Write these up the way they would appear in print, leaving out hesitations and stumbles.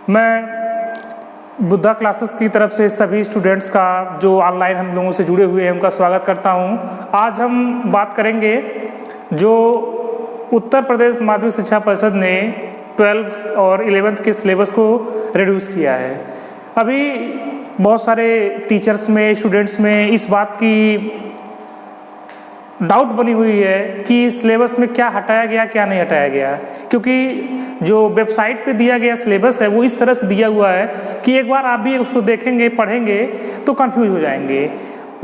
मैं बुद्धा क्लासेस की तरफ से सभी स्टूडेंट्स का जो ऑनलाइन हम लोगों से जुड़े हुए हैं उनका स्वागत करता हूं। आज हम बात करेंगे जो उत्तर प्रदेश माध्यमिक शिक्षा परिषद ने 12th और 11th के सिलेबस को रिड्यूस किया है। अभी बहुत सारे टीचर्स में, स्टूडेंट्स में इस बात की डाउट बनी हुई है कि सिलेबस में क्या हटाया गया, क्या नहीं हटाया गया, क्योंकि जो वेबसाइट पे दिया गया सिलेबस है वो इस तरह से दिया हुआ है कि एक बार आप भी उसको देखेंगे, पढ़ेंगे तो कंफ्यूज हो जाएंगे।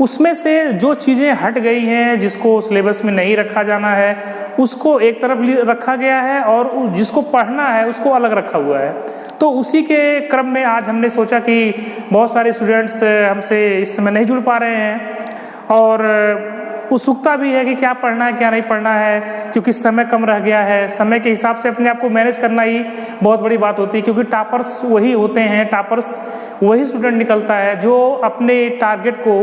उसमें से जो चीज़ें हट गई हैं, जिसको सिलेबस में नहीं रखा जाना है, उसको एक तरफ रखा गया है और जिसको पढ़ना है उसको अलग रखा हुआ है। तो उसी के क्रम में आज हमने सोचा कि बहुत सारे स्टूडेंट्स हमसे इस समय नहीं जुड़ पा रहे हैं और उत्सुकता भी है कि क्या पढ़ना है, क्या नहीं पढ़ना है, क्योंकि समय कम रह गया है। समय के हिसाब से अपने आप को मैनेज करना ही बहुत बड़ी बात होती है, क्योंकि टॉपर्स वही होते हैं, टॉपर्स वही स्टूडेंट निकलता है जो अपने टारगेट को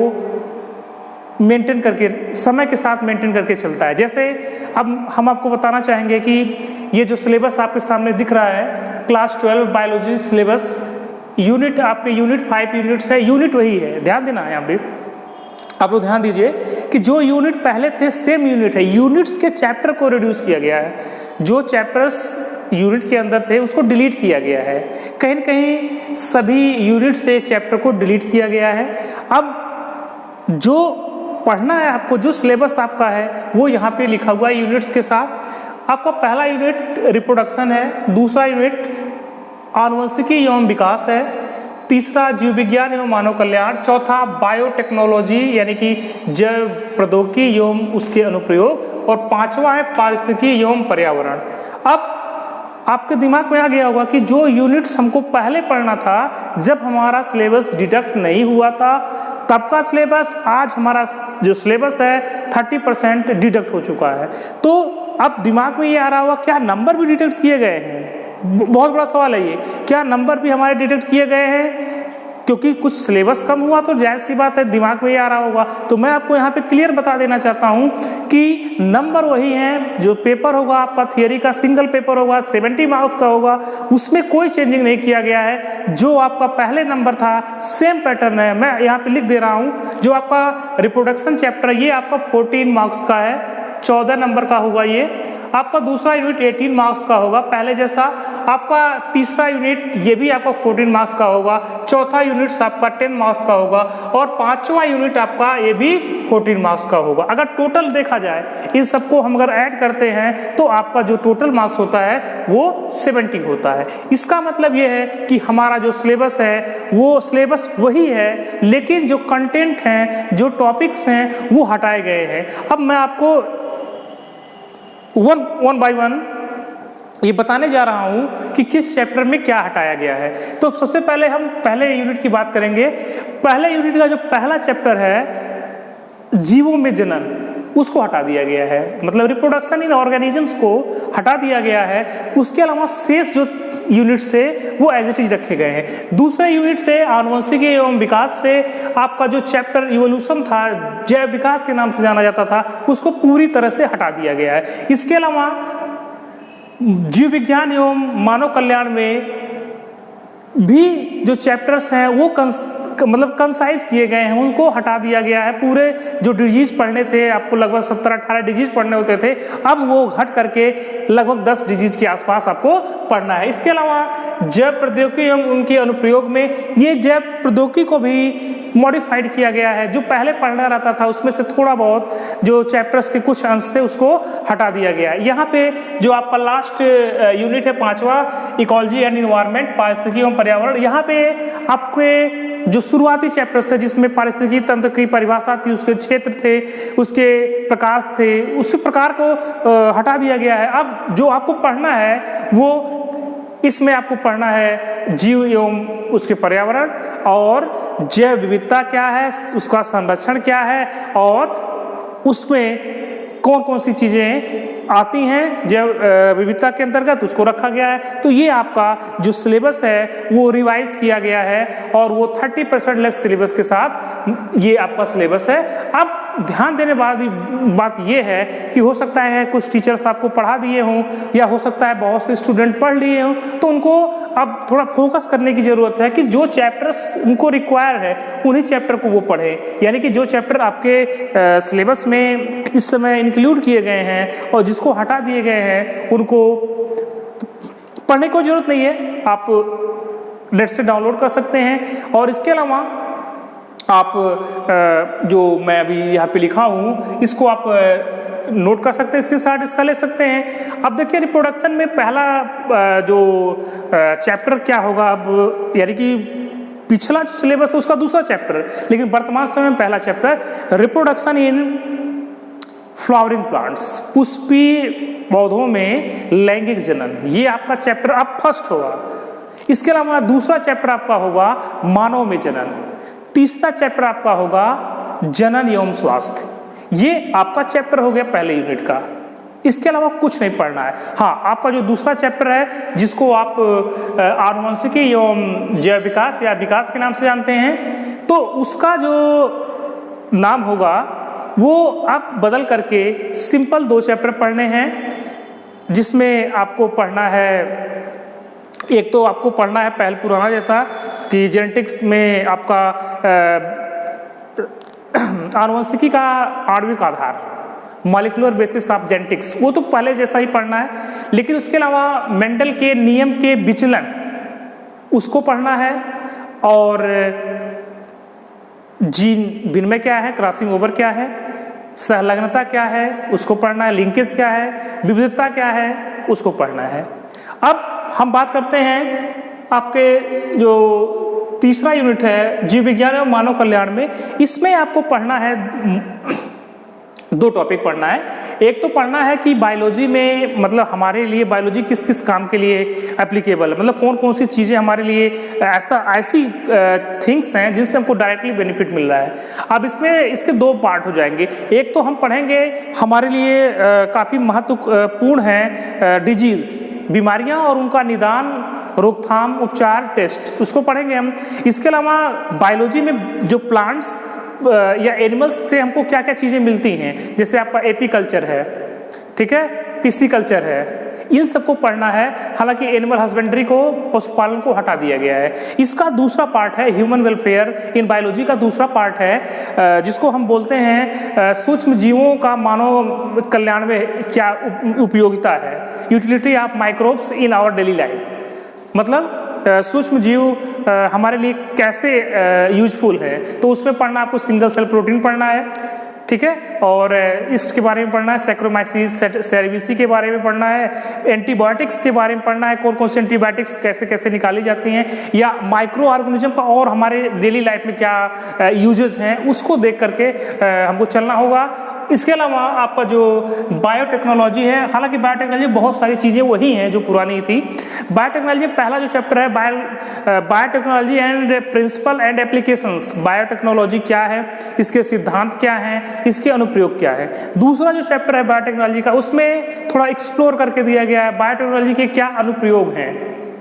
मेंटेन करके, समय के साथ मेंटेन करके चलता है। जैसे अब हम आपको बताना चाहेंगे कि ये जो सिलेबस आपके सामने दिख रहा है, क्लास 12 बायोलॉजी सिलेबस, यूनिट आपके यूनिट 5 यूनिट्स है, यूनिट वही है, ध्यान देना है। यहाँ पे आप लोग ध्यान दीजिए कि जो यूनिट पहले थे सेम यूनिट है। यूनिट्स के चैप्टर को रिड्यूस किया गया है, जो चैप्टर्स यूनिट के अंदर थे उसको डिलीट किया गया है। कहीं न कहीं सभी यूनिट से चैप्टर को डिलीट किया गया है। अब जो पढ़ना है आपको, जो सिलेबस आपका है वो यहाँ पे लिखा हुआ है यूनिट्स के साथ। आपका पहला यूनिट रिप्रोडक्शन है, दूसरा यूनिट आनुवंशिकी एवं विकास है, तीसरा जीव विज्ञान एवं मानव कल्याण, चौथा बायोटेक्नोलॉजी यानी कि जैव प्रौद्योगिकी एवं उसके अनुप्रयोग, और पांचवा है पारिस्थितिकी एवं पर्यावरण। अब आपके दिमाग में आ गया होगा कि जो यूनिट्स हमको पहले पढ़ना था, जब हमारा सिलेबस डिडक्ट नहीं हुआ था तब का सिलेबस, आज हमारा जो सिलेबस है 30% डिडक्ट हो चुका है। तो अब दिमाग में ये आ रहा होगा क्या नंबर भी डिडक्ट किए गए हैं? बहुत बड़ा सवाल है ये, क्या नंबर भी हमारे डिडक्ट किए गए हैं? क्योंकि कुछ सिलेबस कम हुआ तो जायज़ सी बात है दिमाग में ये आ रहा होगा। तो मैं आपको यहाँ पे क्लियर बता देना चाहता हूँ कि नंबर वही हैं। जो पेपर होगा आपका थियरी का, सिंगल पेपर होगा, 70 मार्क्स का होगा, उसमें कोई चेंजिंग नहीं किया गया है। जो आपका पहले नंबर था सेम पैटर्न है। मैं यहाँ पे लिख दे रहा हूँ, जो आपका रिप्रोडक्शन चैप्टर ये आपका 14 मार्क्स का है, 14 नंबर का होगा ये। आपका दूसरा यूनिट 18 मार्क्स का होगा पहले जैसा। आपका तीसरा यूनिट ये भी आपका 14 मार्क्स का होगा, चौथा यूनिट आपका 10 मार्क्स का होगा और पांचवा यूनिट आपका ये भी 14 मार्क्स का होगा। अगर टोटल देखा जाए, इन सबको हम अगर ऐड करते हैं तो आपका जो टोटल मार्क्स होता है वो 70 होता है। इसका मतलब ये है कि हमारा जो सिलेबस है वो सिलेबस वही है, लेकिन जो कंटेंट हैं, जो टॉपिक्स हैं वो हटाए गए हैं। अब मैं आपको वन बाय वन ये बताने जा रहा हूं कि किस चैप्टर में क्या हटाया गया है। तो सबसे पहले हम पहले यूनिट की बात करेंगे। पहले यूनिट का जो पहला चैप्टर है जीवों में जनन, उसको हटा दिया गया है, मतलब रिप्रोडक्शन इन ऑर्गेनिजम्स को हटा दिया गया है। उसके अलावा शेष जो यूनिट्स थे वो एज इट इज रखे गए हैं। दूसरे यूनिट से आनुवंशिकी एवं विकास से आपका जो चैप्टर इवोल्यूशन था, जैव विकास के नाम से जाना जाता था, उसको पूरी तरह से हटा दिया गया है। इसके अलावा जीव विज्ञान एवं मानव कल्याण में भी जो चैप्टर्स हैं वो मतलब कंसाइज किए गए हैं, उनको हटा दिया गया है। पूरे जो डिजीज पढ़ने थे आपको, लगभग 17-18 डिजीज पढ़ने होते थे, अब वो हट करके लगभग 10 डिजीज के आसपास आपको पढ़ना है। इसके अलावा जैव प्रौद्योगिकी एवं उनके अनुप्रयोग में ये जैव प्रौद्योगिकी को भी मॉडिफाइड किया गया है। जो पहले पढ़ना रहता था उसमें से थोड़ा बहुत जो चैप्टर्स के कुछ अंश थे उसको हटा दिया गया है। यहाँ पे जो आपका लास्ट यूनिट है 5वां, इकोलॉजी एंड एनवायरनमेंट, पारिस्थितिकी एवं पर्यावरण, यहाँ पे आपके जो शुरुआती चैप्टर्स थे जिसमें पारिस्थितिकी तंत्र की परिभाषा थी, उसके क्षेत्र थे, उसके प्रकाश थे, उसी प्रकार को हटा दिया गया है। अब जो आपको पढ़ना है वो इसमें आपको पढ़ना है जीव एवं उसके पर्यावरण, और जैव विविधता क्या है, उसका संरक्षण क्या है, और उसमें कौन कौन सी चीज़ें आती हैं जैव विविधता के अंतर्गत, उसको रखा गया है। तो ये आपका जो सिलेबस है वो रिवाइज किया गया है और वो 30% लेस सिलेबस के साथ ये आपका सिलेबस है। अब ध्यान देने वाली बात यह है कि हो सकता है कुछ टीचर्स आपको पढ़ा दिए हों या हो सकता है बहुत से स्टूडेंट पढ़ लिए हों, तो उनको अब थोड़ा फोकस करने की ज़रूरत है कि जो चैप्टर्स उनको रिक्वायर है उन्हीं चैप्टर को वो पढ़ें। यानी कि जो चैप्टर आपके सिलेबस में इस समय इंक्लूड किए गए हैं और जिसको हटा दिए गए हैं उनको पढ़ने की ज़रूरत नहीं है, आप नेट से डाउनलोड कर सकते हैं। और इसके अलावा आप जो मैं अभी यहाँ पे लिखा हूँ इसको आप नोट कर सकते हैं, स्क्रीनशॉट इसका ले सकते हैं। अब देखिए रिप्रोडक्शन में पहला जो चैप्टर क्या होगा, अब यानी कि पिछला सिलेबस है उसका दूसरा चैप्टर, लेकिन वर्तमान समय में पहला chapter reproduction in flowering plants, Pushpi पौधों में लैंगिक जनन, ये आपका चैप्टर अब फर्स्ट होगा। इसके अलावा दूसरा चैप्टर आपका होगा मानव में जनन, तीसरा चैप्टर आपका होगा जनन एवं स्वास्थ्य, ये आपका चैप्टर हो गया पहले यूनिट का। इसके अलावा कुछ नहीं पढ़ना है। हाँ, आपका जो दूसरा चैप्टर है जिसको आप आनुवंशिकी एवं जैव विकास या विकास के नाम से जानते हैं, तो उसका जो नाम होगा वो आप बदल करके सिंपल 2 चैप्टर पढ़ने हैं, जिसमें आपको पढ़ना है, एक तो आपको पढ़ना है पहले पुराना जैसा कि जेनेटिक्स में आपका आनुवंशिकी का आणविक आधार, मॉलिक्यूलर बेसिस ऑफ जेनेटिक्स, वो तो पहले जैसा ही पढ़ना है। लेकिन उसके अलावा मेंडल के नियम के विचलन उसको पढ़ना है, और जीन विनिमय क्या है, क्रॉसिंग ओवर क्या है, सहलग्नता क्या है उसको पढ़ना है, लिंकेज क्या है, विविधता क्या है उसको पढ़ना है। अब हम बात करते हैं आपके जो तीसरा यूनिट है जीव विज्ञान एवं मानव कल्याण में, इसमें आपको पढ़ना है 2 टॉपिक पढ़ना है। एक तो पढ़ना है कि बायोलॉजी में मतलब हमारे लिए बायोलॉजी किस किस काम के लिए एप्लीकेबल है, मतलब कौन कौन सी चीज़ें हमारे लिए ऐसी थिंग्स हैं जिनसे हमको डायरेक्टली बेनिफिट मिल रहा है। अब इसमें इसके 2 पार्ट हो जाएंगे। एक तो हम पढ़ेंगे हमारे लिए काफ़ी महत्वपूर्ण है डिजीज़, बीमारियां और उनका निदान, रोकथाम, उपचार, टेस्ट, उसको पढ़ेंगे हम। इसके अलावा बायोलॉजी में जो प्लांट्स या एनिमल्स से हमको क्या क्या चीज़ें मिलती हैं, जैसे आपका एपीकल्चर है, ठीक है, पिसीकल्चर है, इन सबको पढ़ना है। हालांकि एनिमल हस्बेंड्री को, पशुपालन को हटा दिया गया है। इसका दूसरा पार्ट है ह्यूमन वेलफेयर इन बायोलॉजी का दूसरा पार्ट है, जिसको हम बोलते हैं सूक्ष्म जीवों का मानव कल्याण में क्या उपयोगिता है, utility of microbes in our daily life, मतलब सूक्ष्म जीव हमारे लिए कैसे यूजफुल है, तो उसमें पढ़ना आपको सिंगल सेल प्रोटीन पढ़ना है, ठीक है, और इसके बारे में पढ़ना है, सैक्रोमाइसिस, सेरेविसी के बारे में पढ़ना है, एंटीबायोटिक्स के बारे में पढ़ना है, कौन कौन से एंटीबायोटिक्स कैसे कैसे निकाली जाती हैं, या माइक्रो ऑर्गेनिज्म का और हमारे डेली लाइफ में क्या यूजेस हैं उसको देख करके हमको चलना होगा। इसके अलावा आपका जो बायोटेक्नोलॉजी है, हालांकि बायोटेक्नोलॉजी बहुत सारी चीज़ें वही हैं जो पुरानी थी। बायोटेक्नोलॉजी पहला जो चैप्टर है biotechnology and principle and applications, biotechnology क्या है, इसके सिद्धांत क्या हैं, इसके अनुप्रयोग क्या है। दूसरा जो चैप्टर है बायोटेक्नोलॉजी का, उसमें थोड़ा एक्सप्लोर करके दिया गया है बायोटेक्नोलॉजी के क्या अनुप्रयोग हैं,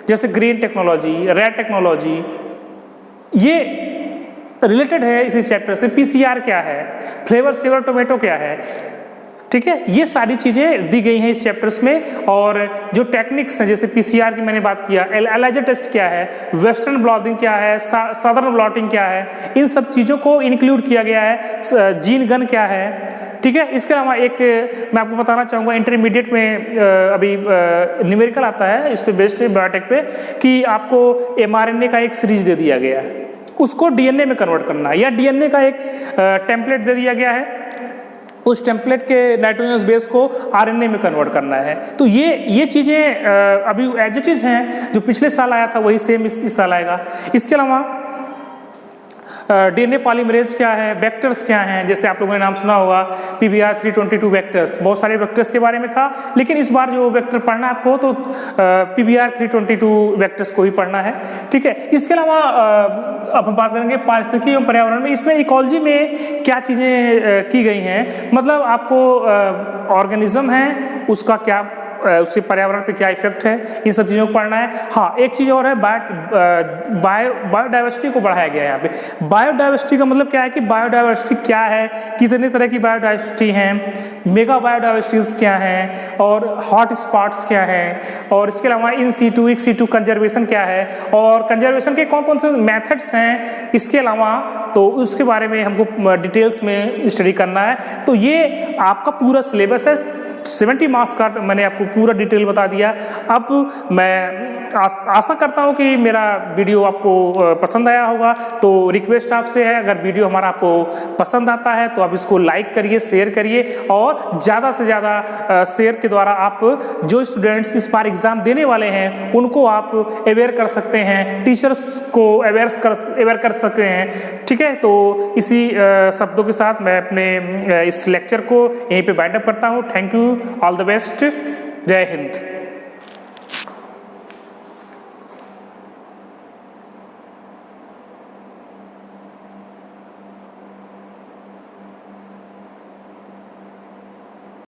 जैसे ग्रीन टेक्नोलॉजी, रेड टेक्नोलॉजी, ये रिलेटेड है इसी चैप्टर से। पीसीआर क्या है, फ्लेवर सेवर टोमेटो क्या है, ठीक है, ये सारी चीज़ें दी गई हैं इस चैप्टर्स में। और जो टेक्निक्स हैं, जैसे पीसीआर की मैंने बात किया, एलाइजर टेस्ट क्या है, वेस्टर्न ब्लॉटिंग क्या है, सदर्न ब्लॉटिंग क्या है, इन सब चीज़ों को इंक्लूड किया गया है। जीन गन क्या है, ठीक है। इसके अलावा एक मैं आपको बताना चाहूँगा, इंटरमीडिएट में अभी न्यूमेरिकल आता है इस पे बेस्ड बायोटेक पे, कि आपको mRNA का एक सीरीज दे दिया गया है, उसको डीएनए में कन्वर्ट करना है, या डीएनए का एक टेम्पलेट दे दिया गया है, उस टेम्पलेट के नाइट्रोजनस बेस को आरएनए में कन्वर्ट करना है। तो ये चीज़ें अभी एज इट इज़ हैं, जो पिछले साल आया था वही सेम इस साल आएगा। इसके अलावा डीएनए पॉलीमरेज क्या है, वेक्टर्स क्या हैं, जैसे आप लोगों ने नाम सुना होगा PBR 322 वेक्टर्स, बहुत सारे वेक्टर्स के बारे में था, लेकिन इस बार जो वेक्टर पढ़ना आपको तो PBR 322 वेक्टर्स को ही पढ़ना है, ठीक है। इसके अलावा अब हम बात करेंगे पारिस्थितिकी एवं पर्यावरण में। इसमें इकोलॉजी में क्या चीज़ें की गई हैं, मतलब आपको ऑर्गेनिज्म है उसका क्या उसके पर्यावरण पे क्या इफेक्ट है, इन सब चीज़ों को पढ़ना है। हाँ, एक चीज़ और है, बायोडाइवर्सिटी को बढ़ाया गया है यहाँ पे। बायोडाइवर्सिटी का मतलब क्या है कि बायोडाइवर्सिटी क्या है, कितने तरह की बायोडाइवर्सिटी हैं, मेगा बायोडाइवर्सिटीज क्या हैं, और हॉट स्पॉट्स क्या हैं, और इसके अलावा in situ ex situ conservation क्या है, और कंजर्वेशन के कौन कौन से मेथड्स हैं, इसके अलावा तो उसके बारे में हमको डिटेल्स में स्टडी करना है। तो ये आपका पूरा सिलेबस है, 70 मार्क्स का मैंने आपको पूरा डिटेल बता दिया। अब मैं आशा करता हूँ कि मेरा वीडियो आपको पसंद आया होगा। तो रिक्वेस्ट आपसे है, अगर वीडियो हमारा आपको पसंद आता है तो आप इसको लाइक करिए, शेयर करिए, और ज़्यादा से ज़्यादा शेयर के द्वारा आप जो स्टूडेंट्स इस बार एग्ज़ाम देने वाले हैं उनको आप अवेयर कर सकते हैं, टीचर्स को अवेयर कर सकते हैं। ठीक है, तो इसी शब्दों के साथ मैं अपने इस लेक्चर को यहीं पे वाइंड अप करता हूँ। Thank you, all the best, जय हिंद।